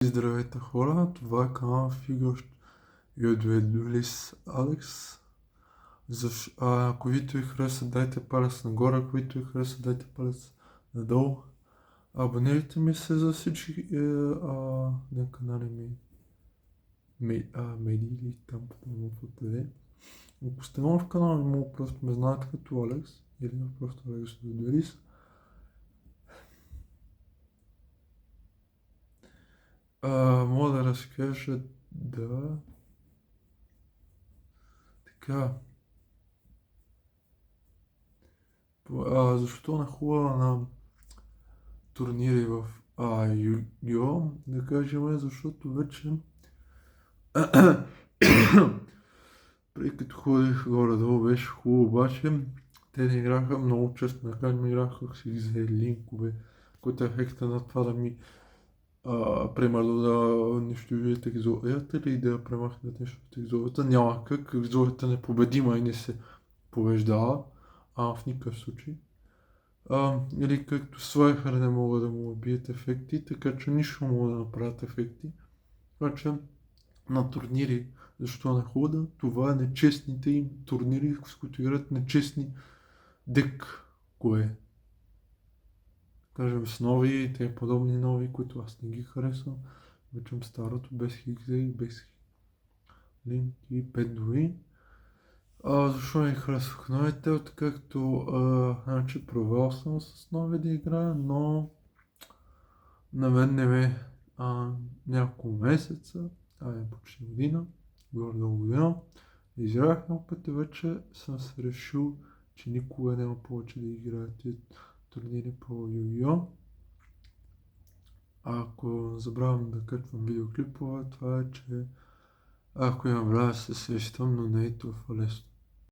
Здравейте хора, това е канал Figure You Do с Алекс. Ако видеото ви хареса, дайте палец нагоре, ако видеото ви хареса, дайте палец надолу. Абонирайте ми се за всички канали медии или там каквото е. Ако сте нов в канала ми, мога просто ме знаете като Алекс или просто Алекс Дудуелис. Мога да разкажа така. Защо не хубава на турнири в Yu-Gi-Oh? Да кажем, защото вече преди като ходих горе-долу беше хубаво, обаче те не играха много често, накрая ми играха как си взе линкове, който е ефекта на това да ми примерно да унищожите екзовията или да премахнете нещо от екзовията. Няма как, екзовията е непобедима и не се побеждава, в никакъв случай. Или както Слайфер не могат да му убият ефекти, така че нищо могат да направят ефекти. Така че на турнири, защо не хода, това е нечестните им турнири, с които играят нечестни дек, кое. Кажем с нови и те подобни нови, които аз не ги харесвам. Вечем старото без хикса и без линк и 5 дори. Защо не харесвах новите? Откакто значи провал съм с нови да играя, но на мен не ме няколко месеца, почти година, горе-долу година, изиграх много пъти, вече съм се решил, че никога няма повече да играя тези турнири по Yu-Gi-Oh! Ако забравям да качвам видеоклипове, това е, че ако имам време се сещам, но не е това лесно.